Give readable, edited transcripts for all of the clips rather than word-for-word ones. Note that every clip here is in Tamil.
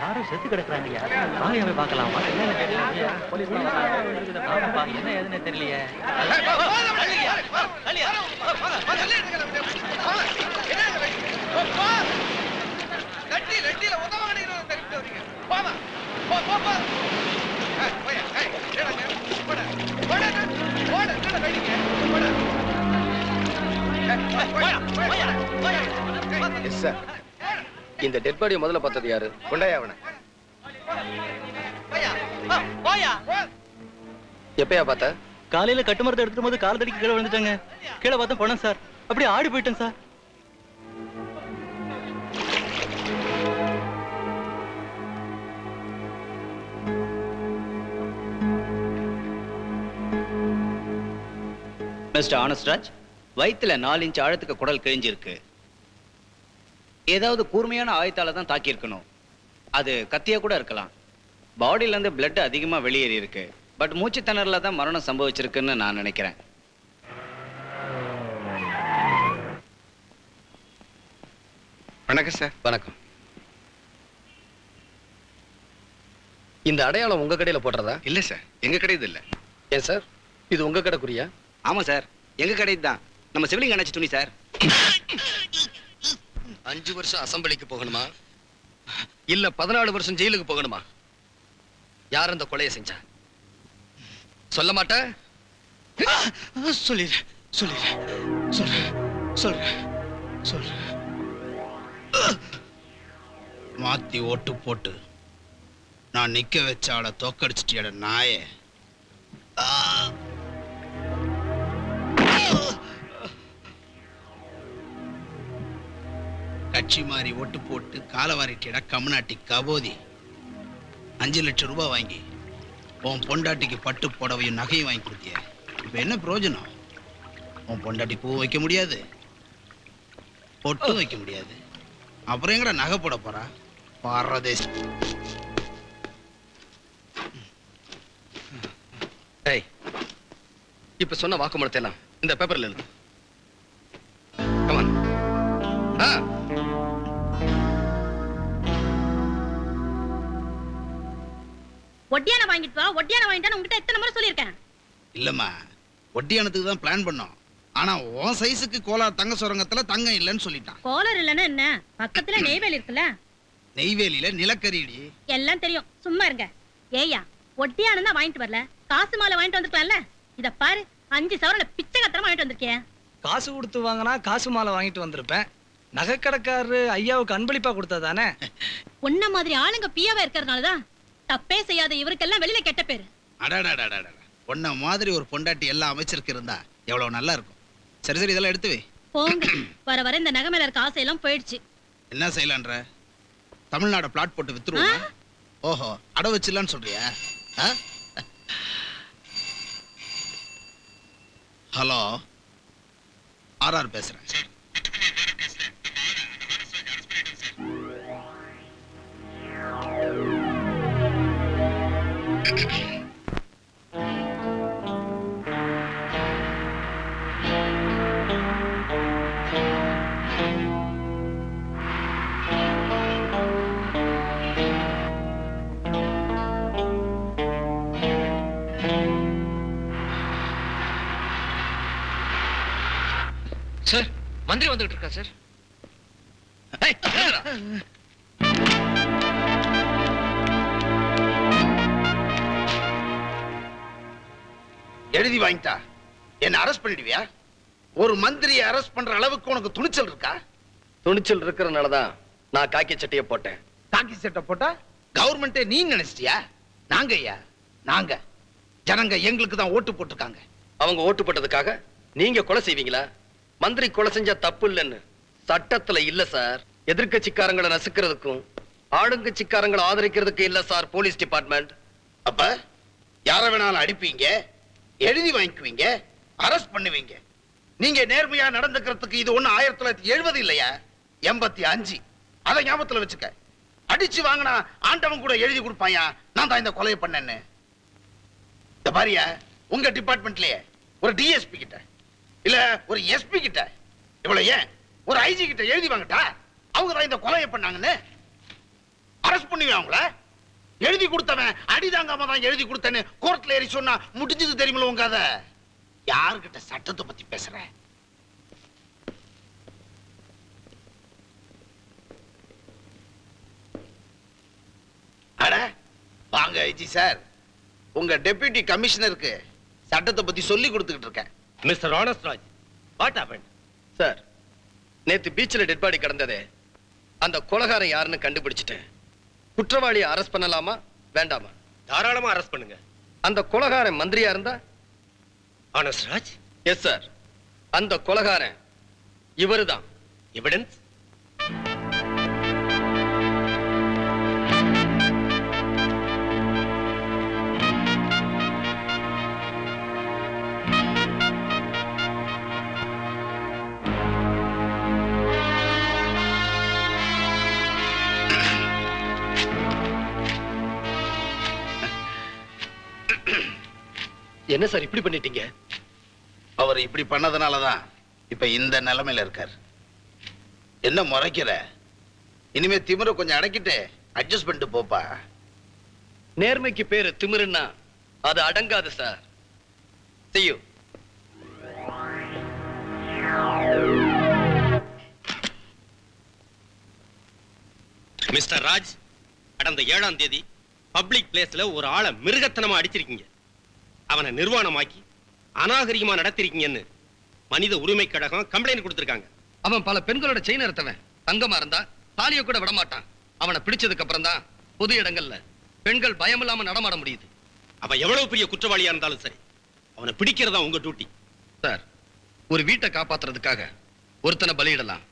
யாரும் செத்து கிடக்குறாங்கய்யா. வாங்க போய் பார்க்கலாம். என்ன ஏதுன்னு தெரியலையே. இந்த டெட் பாடியை முதல்ல பார்த்தது யாரு? கொண்டாயா அவனை. எப்பயா பார்த்த? காலையில கட்டுமரத்தை எடுத்துட்டு போது கால் தடிக்கு கீழே விழுந்துட்டாங்க. கீழே பார்த்தா பணம் சார். அப்படியே ஆடி போயிட்டேன் சார். மிஸ்டர் ஆனஸ்ட்ராஜ், வயிற்றுல 4 இன்ச் ஆழத்துக்கு குடல் கிழிஞ்சிருக்கு. ஏதாவது கூர்மையான ஆயத்தால தான் தாக்கியிருக்கணும். அது கத்தியா கூட இருக்கலாம். பாடியில இருந்து பிளட் அதிகமா வெளியேறி இருக்கு. பட் மூச்சு திணறல தான் மரணம் சம்பவிச்சிருக்குன்னு நான் நினைக்கிறேன். வணக்கம் சார். வணக்கம். இந்த அடையாளம் உங்க கடையில போடுறதா? இல்ல சார், எங்க கடையில் இல்ல. ஏன் சார், இது உங்க கடை குறியா? ஆமா சார், எங்க கடை தான். நம்ம சிவிலிங் அணைச்சு துணி சார். 5 வருஷம் அசம்பிளிக்கு போகணுமா இல்ல 14 வருஷம் ஜெயிலுக்கு போகணுமா? யார் அந்த கொலையை செஞ்சா? சொல்ல மாட்ட? சொல்றேன். மாத்தி ஓட்டு போட்டு நான் நிக்க வச்ச ஆளை தோக்கடிச்சிட்டியட நாயே. கட்சி மாறி ஓட்டு போட்டு காலவாரிட்டியட கம்நாட்டி கபோதி. 5 லட்சம் ரூபாய் வாங்கி உன் பொண்டாட்டிக்கு பட்டு புடவையும் நகையும் வாங்கி கொடுத்திய. இப்ப என்ன பிரயோஜனம்? உன் பொண்டாட்டி பூ வைக்க முடியாது, பொட்டு வைக்க முடியாது. அப்புறம் எங்கடா நகை போட போறா? பாரதேஷ். இப்ப சொன்ன வாக்குமூலத்தை எல்லாம் இந்த பேப்பர்ல எழுது. கமான். ஒட்டியான வாங்கிட்டு வா, ஒட்டியான வாங்கிட்டான்னு உங்ககிட்ட எத்தனை முறை சொல்லியிருக்கேன். இல்லம்மா, ஒட்டியானத்துக்கு தான் பிளான் பண்ணோம். ஆனா உன் சைஸுக்கு கோலார் தங்க சுரங்கத்துல தங்கம் இல்லைன்னு சொல்லிட்டான். கோலார் இல்லைன்னா என்ன? பக்கத்துல நெய்வேலி இருக்குல்ல. நெய்வேலியில நிலக்கரிடி. எல்லாம் தெரியும், சும்மா இருங்க. ஏயா, ஒட்டியானம் தான் வாங்கிட்டு வரல, காசு மாலை வாங்கிட்டு வந்திருக்கலாம்ல. இத பாரு, 5 சவரன பிச்சை கத்திரமா வாங்கிட்டு வந்திருக்கேன். காசு கொடுத்து வாங்கினா காசு மாலை வாங்கிட்டு வந்திருப்பேன். நகைக்கடைக்காரரு ஐயாவுக்கு அன்பளிப்பா கொடுத்தா தானே? உன்ன மாதிரி ஆளுங்க பியாவா இருக்கிறதுனாலதான் தப்பே செய்யாத இவருக்கெல்லாம் வெளியில கெட்ட பேரு. அடாடாடாடா, உன்ன மாதிரி ஒரு பொண்டாட்டி எல்லாம் அமைச்சிருக்கு இருந்தா எவ்வளவு நல்லா இருக்கும். சரி சரி, இதெல்லாம் எடுத்து வை. போங்க, வர வர இந்த நகை மேல இருக்க ஆசையெல்லாம் போயிடுச்சு. என்ன செய்யலான்ற? தமிழ்நாடு பிளாட் போட்டு வித்துருவோமா? ஓஹோ, அட வச்சிடலான்னு சொல்றியா? ஹலோ, ஆர்ஆர் பேசுறேன். சார், மந்திரி வந்துட்டு இருக்கா சார். எழுதி வாங்கிட்டா என்ன அரெஸ்ட் பண்ணிடுவியா? ஒரு மந்திரியை அரெஸ்ட் பண்ற அளவுக்கு உனக்கு துணிச்சல் இருக்கா? துணிச்சல் இருக்கிறதுனாலதான் நான் காக்கி சட்டையை போட்டேன். காக்கி சட்டை போட்டா கவர்மெண்டே நீ நினைச்சிட்டியா? நாங்க ஐயா, நாங்க ஜனங்க எங்களுக்கு தான் ஓட்டு போட்டிருக்காங்க. அவங்க ஓட்டு போட்டதுக்காக நீங்க கொலை செய்வீங்களா? மந்திரி கொலை செஞ்சா தப்பு இல்லைன்னு சட்டத்துல இல்ல சார். எதிர்கட்சிக்காரங்களை நசுக்கிறதுக்கும் ஆளுங்கட்சிக்காரங்களை ஆதரிக்கிறதுக்கு இல்ல சார் போலீஸ் டிபார்ட்மெண்ட். அப்ப யார வேணாலும் அடிப்பீங்க, எழுதி வாங்கிக்குவீங்க, அரெஸ்ட் பண்ணுவீங்க. நீங்க நேர்மையா நடந்துக்கிறதுக்கு இது ஒண்ணு 1970 இல்லையா, 85. அதை ஞாபகத்துல வச்சுக்க. அடிச்சு வாங்கினா ஆண்டவன் கூட எழுதி கொடுப்பாயா நான் தான் இந்த கொலையை பண்ணேன்னு. இந்த பாரியா, உங்க டிபார்ட்மெண்ட்லயே ஒரு டிஎஸ்பி கிட்ட இல்ல ஒரு எஸ்பி கிட்ட, இவ்வளவு ஏன் ஒரு ஐஜி கிட்ட எழுதி வாங்கட்டா அவங்க தான் இந்த கொலையை பண்ணாங்கன்னு. அரெஸ்ட் பண்ணுவேன் அவங்கள? எழுதி கொடுத்தவன் அடிதாங்காம தான் எழுதி கொடுத்தேன்னு கோர்ட்ல ஏறி சொன்னா முடிஞ்சது தெரியுமில்ல உங்க கதை. யாருகிட்ட சட்டத்தை பத்தி பேசுற? அட வாங்க ஐஜி சார், உங்க டெபியூட்டி கமிஷனருக்கு சட்டத்தை பத்தி சொல்லி கொடுத்துக்கிட்டு இருக்கேன். Mister honest Raj, what happened? Sir, நேத்து பீச்சில் டெட் பாடி கிடந்ததே, அந்த கொலைகாரன் யாருன்னு கண்டுபிடிச்சிட்டேன். குற்றவாளியை அரெஸ்ட் பண்ணலாமா வேண்டாமா? தாராளமா அரெஸ்ட் பண்ணுங்க. அந்த கொலைகாரன் மந்திரியா இருந்தா? ஆனஸ்ட் ராஜ், எஸ் சார், அந்த கொலைகாரன் இவருதான். எவிடன்ஸ்? என்ன சார் இப்படி பண்ணிட்டீங்க? அவர் இப்படி பண்ணதுனாலதான் இப்ப இந்த நிலைமையில இருக்கார். என்ன முறைக்கிற? இனிமே திமிர கொஞ்சம் அடக்கிட்டு அட்ஜஸ்ட் பண்ணிட்டு போப்பா. நேர்மைக்கு பேரு திமிருன்னா அது அடங்காது sir. See you. Mister Raj, கடந்த 7ஆம் தேதி பப்ளிக் பிளேஸ்ல ஒரு ஆளை மிருகத்தனமா அடிச்சிருக்கீங்க. அவனை நிர்வாணமாக்கி அநாகரிகமா நடத்திருக்கீங்கன்னு மனித உரிமை கழகம் கம்ப்ளைண்ட் கொடுத்திருக்காங்க. அவன் பல பெண்களோட செயின் அறுத்தவன். தங்கமா இருந்தா தாலிய கூட விட மாட்டான். அவனை பிடிச்சதுக்கு அப்புறம் தான் பொது இடங்கள்ல பெண்கள் பயம் இல்லாம நடமாட முடியுது. அவன் எவ்வளவு பெரிய குற்றவாளியா இருந்தாலும் சரி, அவனை பிடிக்கிறதா உங்க டியூட்டி. சார், ஒரு வீட்டை காப்பாத்துறதுக்காக ஒருத்தனை பலியிடலாம்,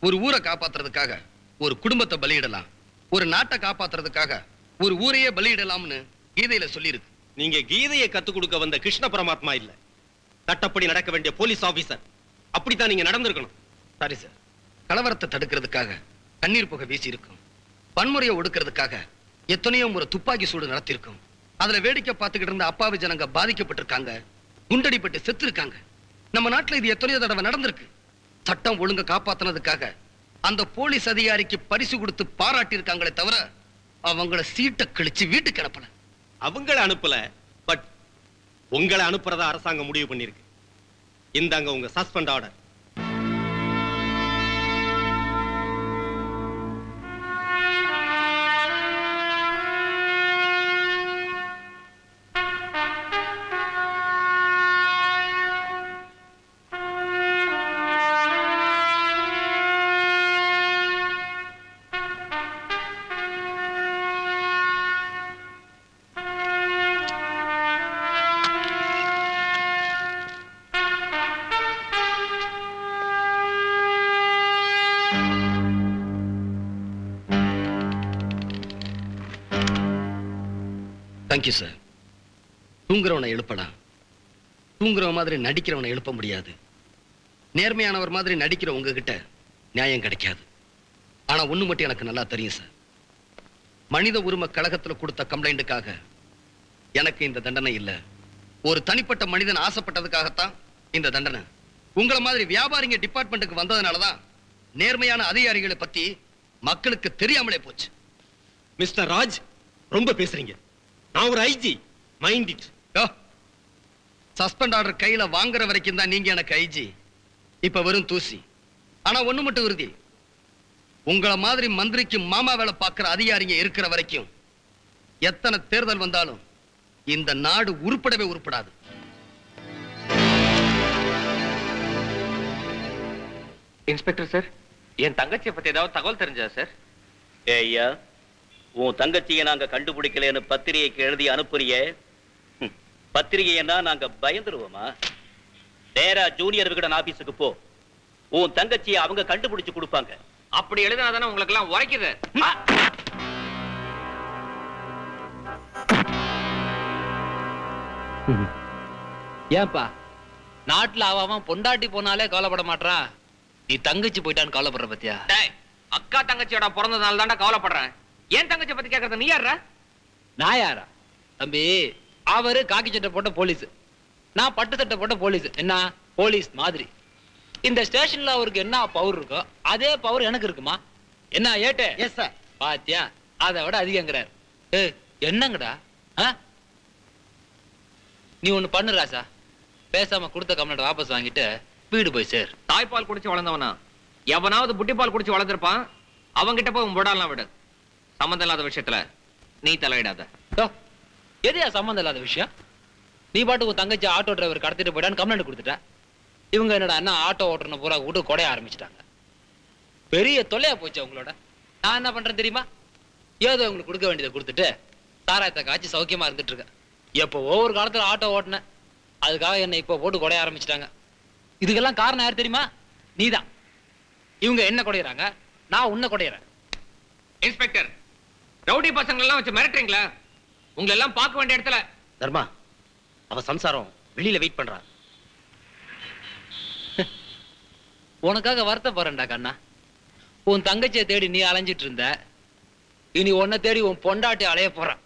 ஒரு ஊரை காப்பாத்துறதுக்காக ஒரு குடும்பத்தை பலியிடலாம், ஒரு நாட்டை காப்பாத்துறதுக்காக ஒரு ஊரையே பலியிடலாம்னு கீதையில சொல்லியிருக்கு. நீங்க கீதையை கத்துக் கொடுக்க வந்த கிருஷ்ண பரமாத்மா இல்ல, சட்டப்படி நடக்க வேண்டிய போலீஸ் ஆபீசர். அப்படித்தான் நீங்க நடந்திருக்கணும். சாரி சார், கலவரத்தை தடுக்கிறதுக்காக கண்ணீர் புகை வீசி இருக்கும், வன்முறையை ஒடுக்கிறதுக்காக எத்தனையோ முறை துப்பாக்கி சூடு நடத்திருக்கும். அதுல வேடிக்கை பார்த்துக்கிட்டு இருந்த அப்பாவி ஜனங்க பாதிக்கப்பட்டிருக்காங்க, குண்டடிப்பட்டு செத்து இருக்காங்க. நம்ம நாட்டுல இது எத்தனையோ தடவை நடந்திருக்கு. சட்டம் ஒழுங்க காப்பாத்தினதுக்காக அந்த போலீஸ் அதிகாரிக்கு பரிசு கொடுத்து பாராட்டி இருக்காங்களே தவிர அவங்கள சீட்டை கழிச்சு வீட்டுக்கு அனுப்பல. அவங்கள அனுப்பல, பட் உங்களை அனுப்புறதா அரசாங்கம் முடிவு பண்ணிருக்கு. இந்தாங்க உங்க சஸ்பெண்ட் ஆர்டர். Thank you sir. தூங்குறவனை எழுப்பலாம், தூங்குறவன் மாதிரி நடிக்கிறவனை எழுப்ப முடியாது. நேர்மையானவர் மாதிரி நடிக்கிற உங்ககிட்ட நியாயம் கிடைக்காது. ஆனா ஒண்ணு மட்டும் எனக்கு நல்லா தெரியும் சார், மனித உரிமை கழகத்துல கொடுத்த கம்ப்ளைண்ட்டுக்காக எனக்கு இந்த தண்டனை இல்ல. ஒரு தனிப்பட்ட மனிதன் ஆசைப்பட்டதுக்காகத்தான் இந்த தண்டனை. உங்களை மாதிரி வியாபாரிங்க டிபார்ட்மெண்ட்டுக்கு வந்ததுனாலதான் நேர்மையான அதிகாரிகளை பத்தி மக்களுக்கு தெரியாமலே போச்சு. மிஸ்டர் ராஜ், ரொம்ப பேசுறீங்க. நான் ஒரு IG, mind it. Suspend order கையில வாங்குற வரைக்கும் தான் நீங்க எனக்கு ஐஜி. இப்ப வெறும் தூசி. ஆனா ஒண்ணு மட்டும் உறுதி, உங்கள மாதிரி மந்திரிக்கு மாமா வேலை பார்க்கிற அதிகாரிங்க இருக்கிற வரைக்கும் எத்தனை தேர்தல் வந்தாலும் இந்த நாடு உருப்படவே உருப்படாது. இன்ஸ்பெக்டர் சார், என் தங்கச்சியை பத்தி ஏதாவது தகவல் தெரிஞ்சா சார்? ஐயா, உன் தங்கச்சியை நாங்க கண்டுபிடிக்கலன்னு பத்திரிகைக்கு எழுதி அனுப்புறிய, பத்திரிகைன்னா நாங்க பயந்துருவோமா? நேரா ஜூனியர் விகடன் ஆபீஸுக்கு போ, உன் தங்கச்சியை அவங்க கண்டுபிடிச்சு கொடுப்பாங்க. அப்படி எழுதினாதானே உங்களுக்கு எல்லாம் உரைக்குது. ஏன்பா நாட்டுல அவன் பொண்டாட்டி போனாலே கவலைப்பட மாட்டான், நீ தங்கச்சி போயிட்டான்னு கவலைப்படுற பத்தியா? அக்கா தங்கச்சியோட பிறந்ததுனால தாண்டா கவலைப்படுறேன். ஏன் தங்கச்சி பத்தி கேக்குறது நீ யாரா? நான் யாரா தம்பி? அவரு காக்கி சட்டை போட்ட போலீஸ், நான் பட்டு சட்டை போட்ட போலீஸ். என்ன போலீஸ் மாதிரி இந்த ஸ்டேஷன்ல அவருக்கு என்ன பவர் இருக்கோ அதே பவர் எனக்கு இருக்குமா? என்ன ஏட்டு? Yes sir. பாத்தியா, அதை விட அதிகங்கிறார். என்னங்கடா? நீ ஒண்ணு பண்ணு ராசா, பேசாம கொடுத்த கம்ப்ளைண்ட் வாபஸ் வாங்கிட்டு வீடு போய் சேர். தாய்ப்பால் குடிச்சு வளர்ந்தவனா எவனாவது புட்டி பால் குடிச்சு வளர்ந்துருப்பான், அவங்கிட்ட போய் விடலாம் விடு. சம்மந்தம் இல்லாத விஷயத்துல நீ தலையிடாத. எதையா சம்மந்தம் இல்லாத விஷயம்? நீ பாட்டுக்கு தங்கச்சி ஆட்டோ டிரைவர் கடத்திட்டு போயிட்டான்னு கம்ப்ளைண்ட் கொடுத்துட்ட. இவங்க என்னடா என்ன ஆட்டோ ஓட்டுறன்னு பூரா விட்டு கொடைய ஆரம்பிச்சிட்டாங்க. பெரிய தொல்லையா போச்சு அவங்களோட. நான் என்ன பண்றேன் தெரியுமா? ஏதோ உங்களுக்கு கொடுக்க வேண்டியதை கொடுத்துட்டு சாராயத்தை காய்ச்சி சௌக்கியமா இருந்துட்டு இருக்கேன். எப்போ ஒவ்வொரு காலத்துல ஆட்டோ ஓட்டினேன், அதுக்காக என்னை இப்போ போட்டு கொடைய ஆரம்பிச்சிட்டாங்க. இதுக்கெல்லாம் காரணம் யார் தெரியுமா? நீதான். இவங்க என்ன கொடையிறாங்க, நான் உன்னை கொடையிறேன். இன்ஸ்பெக்டர், ரவுடி பசங்க எல்லாம் வச்சு மிரட்டுறீங்களா? உங்களை எல்லாம் பார்க்க வேண்டிய இடத்துல. தர்மா, அவ சம்சாரம் வெளியில வெயிட் பண்றா. உனக்காக வருத்தப்படுறேன்டா கண்ணா. உன் தங்கச்சியை தேடி நீ அலைஞ்சிட்டு இருந்த, இனி உன்னை தேடி உன் பொண்டாட்டி அலைய போறான்.